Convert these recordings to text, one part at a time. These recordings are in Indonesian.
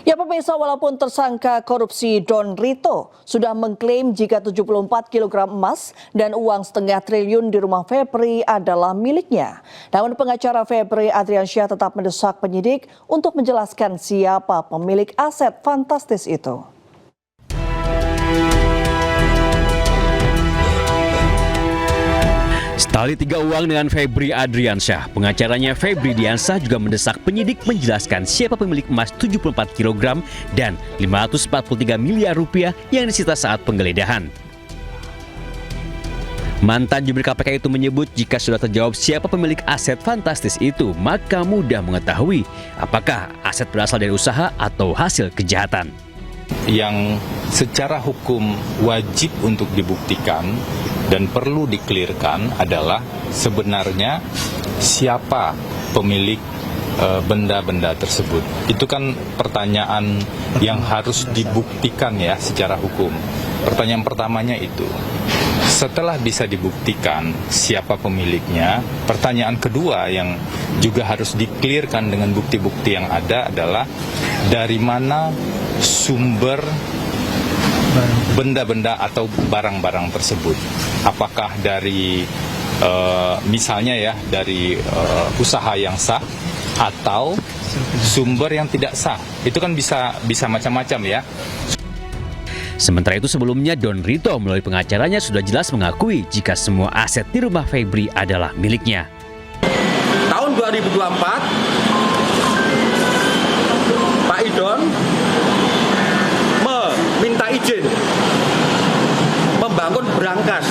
Ya pemirsa, walaupun tersangka korupsi Don Rito sudah mengklaim jika 74 kg emas dan uang setengah triliun di rumah Febri adalah miliknya. Namun pengacara Febri Adriansyah tetap mendesak penyidik untuk menjelaskan siapa pemilik aset fantastis itu. Tali tiga uang dengan Febri Adriansyah, pengacaranya Febri Diansah juga mendesak penyidik menjelaskan siapa pemilik emas 74 kg dan 543 miliar rupiah yang disita saat penggeledahan. Mantan jubir KPK itu menyebut jika sudah terjawab siapa pemilik aset fantastis itu, maka mudah mengetahui apakah aset berasal dari usaha atau hasil kejahatan. Yang secara hukum wajib untuk dibuktikan dan perlu dikelirkan adalah sebenarnya siapa pemilik benda-benda tersebut. Itu kan pertanyaan yang harus dibuktikan ya secara hukum. Pertanyaan pertamanya itu. Setelah bisa dibuktikan siapa pemiliknya, pertanyaan kedua yang juga harus dikelirkan dengan bukti-bukti yang ada adalah dari mana sumber benda-benda atau barang-barang tersebut. Apakah dari misalnya ya dari usaha yang sah atau sumber yang tidak sah. Itu kan bisa macam-macam ya. Sementara itu sebelumnya Don Rito melalui pengacaranya sudah jelas mengakui jika semua aset di rumah Febri adalah miliknya. Tahun 2024, Pak Idon meminta izin membangun berangkas.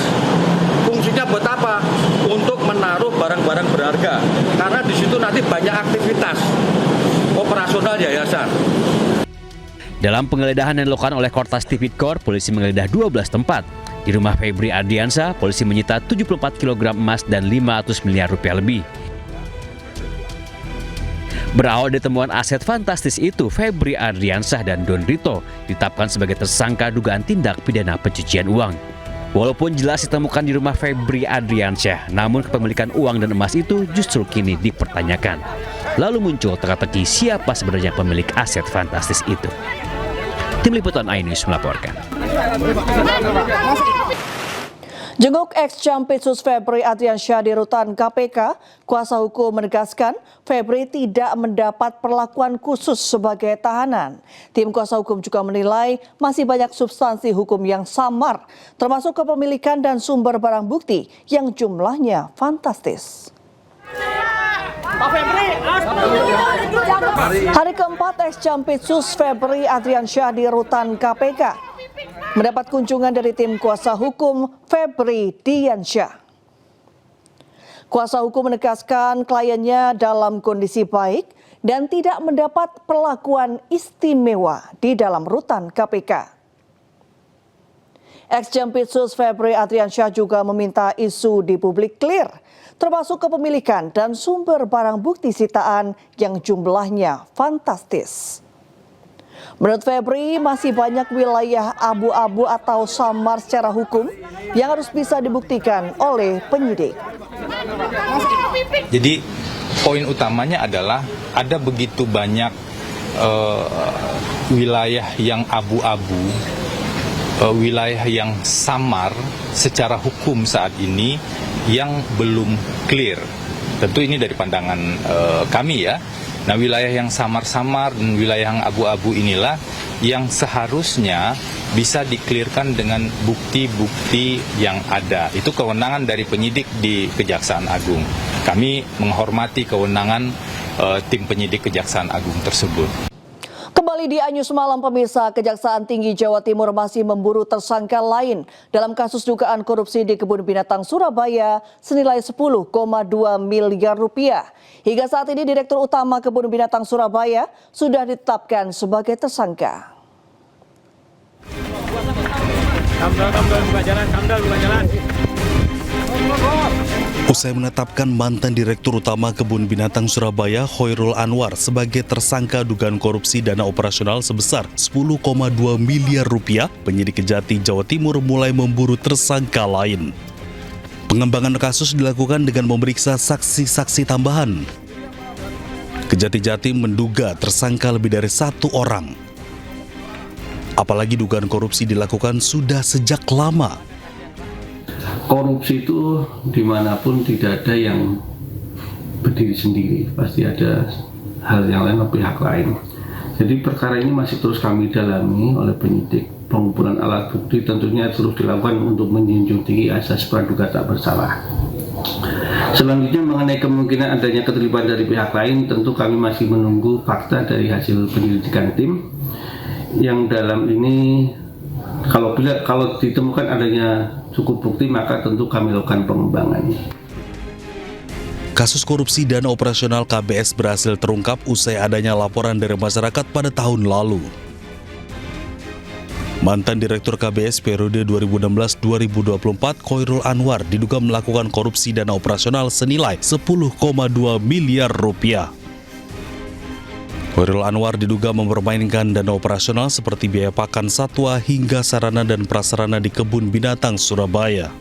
Fungsinya buat apa? Untuk menaruh barang-barang berharga. Karena di situ nanti banyak aktivitas operasional yayasan. Dalam penggeledahan yang dilakukan oleh Kortas Tipikor, polisi menggeledah 12 tempat. Di rumah Febri Adriansyah, polisi menyita 74 kg emas dan 500 miliar rupiah lebih. Berawal dari temuan aset fantastis itu, Febri Adriansyah dan Don Rito ditetapkan sebagai tersangka dugaan tindak pidana pencucian uang. Walaupun jelas ditemukan di rumah Febri Adriansyah, namun kepemilikan uang dan emas itu justru kini dipertanyakan. Lalu muncul teka-teki siapa sebenarnya pemilik aset fantastis itu. Tim Liputan iNews melaporkan. Jenguk ex-Jampitsus Febri Adriansyah di rutan KPK, kuasa hukum menegaskan Febri tidak mendapat perlakuan khusus sebagai tahanan. Tim kuasa hukum juga menilai masih banyak substansi hukum yang samar, termasuk kepemilikan dan sumber barang bukti yang jumlahnya fantastis. Hari keempat ex-Jampitsus Febri Adriansyah di rutan KPK mendapat kunjungan dari tim kuasa hukum Febri Diansah. Kuasa hukum menegaskan kliennya dalam kondisi baik dan tidak mendapat perlakuan istimewa di dalam rutan KPK. Ex-Jampitsus Febri Adriansyah juga meminta isu di publik clear, termasuk kepemilikan dan sumber barang bukti sitaan yang jumlahnya fantastis. Menurut Febri, masih banyak wilayah abu-abu atau samar secara hukum yang harus bisa dibuktikan oleh penyidik. Jadi poin utamanya adalah ada begitu banyak wilayah yang abu-abu, wilayah yang samar secara hukum saat ini yang belum clear. Tentu ini dari pandangan kami ya. Nah, wilayah yang samar-samar dan wilayah yang abu-abu inilah yang seharusnya bisa diklirkan dengan bukti-bukti yang ada. Itu kewenangan dari penyidik di Kejaksaan Agung. Kami menghormati kewenangan tim penyidik Kejaksaan Agung tersebut. Kembali di iNews Malam pemirsa, Kejaksaan Tinggi Jawa Timur masih memburu tersangka lain dalam kasus dugaan korupsi di Kebun Binatang Surabaya senilai 10,2 miliar rupiah. Hingga saat ini Direktur Utama Kebun Binatang Surabaya sudah ditetapkan sebagai tersangka. Usai menetapkan mantan Direktur Utama Kebun Binatang Surabaya Khoirul Anwar sebagai tersangka dugaan korupsi dana operasional sebesar 10,2 miliar rupiah, penyidik Kejati Jawa Timur mulai memburu tersangka lain. Pengembangan kasus dilakukan dengan memeriksa saksi-saksi tambahan. Kejati Jatim menduga tersangka lebih dari satu orang. Apalagi dugaan korupsi dilakukan sudah sejak lama. Korupsi itu dimanapun tidak ada yang berdiri sendiri, pasti ada hal yang lain atau pihak lain. Jadi perkara ini masih terus kami dalami oleh penyidik. Pengumpulan alat bukti tentunya terus dilakukan untuk menjunjung tinggi asas praduga tak bersalah. Selanjutnya mengenai kemungkinan adanya keterlibatan dari pihak lain, tentu kami masih menunggu fakta dari hasil penyelidikan tim. Yang dalam ini kalau ditemukan adanya cukup bukti, maka tentu kami lakukan pengembangannya. Kasus korupsi dana operasional KBS berhasil terungkap usai adanya laporan dari masyarakat pada tahun lalu. Mantan Direktur KBS periode 2016-2024, Khoirul Anwar diduga melakukan korupsi dana operasional senilai 10,2 miliar rupiah. Khoirul Anwar diduga mempermainkan dana operasional seperti biaya pakan satwa hingga sarana dan prasarana di kebun binatang Surabaya.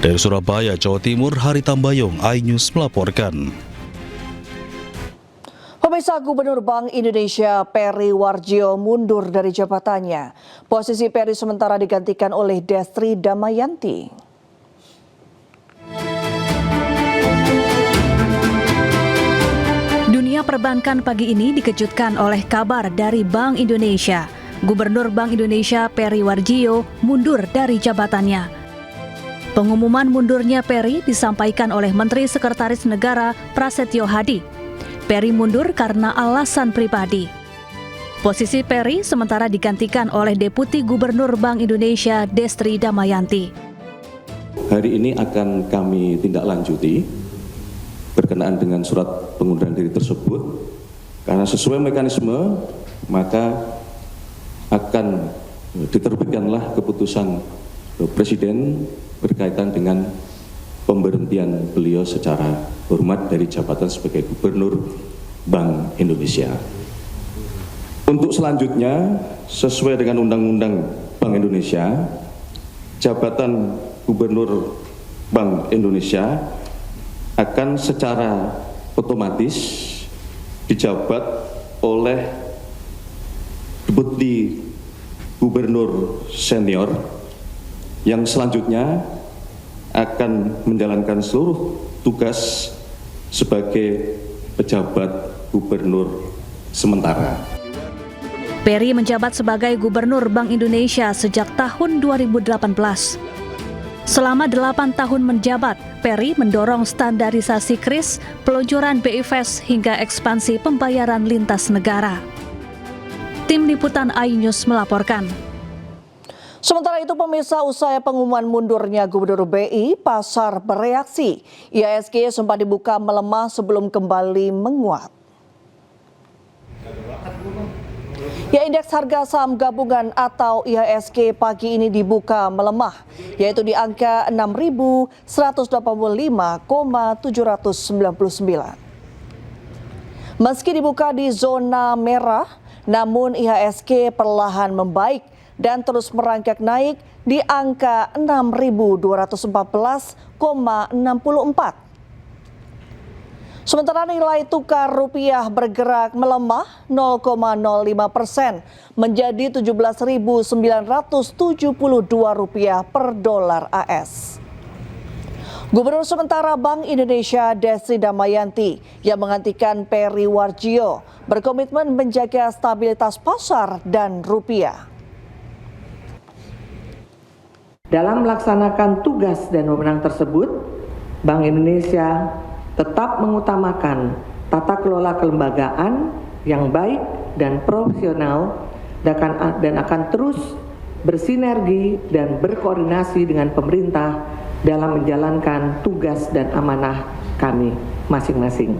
Dari Surabaya, Jawa Timur, Hari Tambayong, iNews melaporkan. Pemirsa, Gubernur Bank Indonesia Peri Warjio mundur dari jabatannya. Posisi Peri sementara digantikan oleh Destri Damayanti. Dunia perbankan pagi ini dikejutkan oleh kabar dari Bank Indonesia. Gubernur Bank Indonesia Peri Warjio mundur dari jabatannya. Pengumuman mundurnya Peri disampaikan oleh Menteri Sekretaris Negara Prasetyo Hadi. Peri mundur karena alasan pribadi. Posisi Peri sementara digantikan oleh Deputi Gubernur Bank Indonesia Destri Damayanti. Hari ini akan kami tindak lanjuti berkenaan dengan surat pengunduran diri tersebut, karena sesuai mekanisme maka akan diterbitkanlah keputusan Presiden berkaitan dengan pemberhentian beliau secara hormat dari jabatan sebagai Gubernur Bank Indonesia. Untuk selanjutnya, sesuai dengan Undang-Undang Bank Indonesia, jabatan Gubernur Bank Indonesia akan secara otomatis dijabat oleh Deputi Gubernur Senior yang selanjutnya akan menjalankan seluruh tugas sebagai pejabat gubernur sementara. Peri menjabat sebagai Gubernur Bank Indonesia sejak tahun 2018. Selama 8 tahun menjabat, Peri mendorong standarisasi KRIS, peluncuran BI Fast hingga ekspansi pembayaran lintas negara. Tim Liputan iNews melaporkan. Sementara itu, pemirsa, usai pengumuman mundurnya Gubernur BI, pasar bereaksi. IHSG sempat dibuka melemah sebelum kembali menguat. Ya, indeks harga saham gabungan atau IHSG pagi ini dibuka melemah, yaitu di angka 6.185,799. Meski dibuka di zona merah, namun IHSG perlahan membaik dan terus merangkak naik di angka 6.214,64. Sementara nilai tukar rupiah bergerak melemah 0,05% menjadi Rp17.972 per dolar AS. Gubernur sementara Bank Indonesia Destri Damayanti yang menggantikan Peri Warjio berkomitmen menjaga stabilitas pasar dan rupiah. Dalam melaksanakan tugas dan wewenang tersebut, Bank Indonesia tetap mengutamakan tata kelola kelembagaan yang baik dan profesional dan akan terus bersinergi dan berkoordinasi dengan pemerintah dalam menjalankan tugas dan amanah kami masing-masing.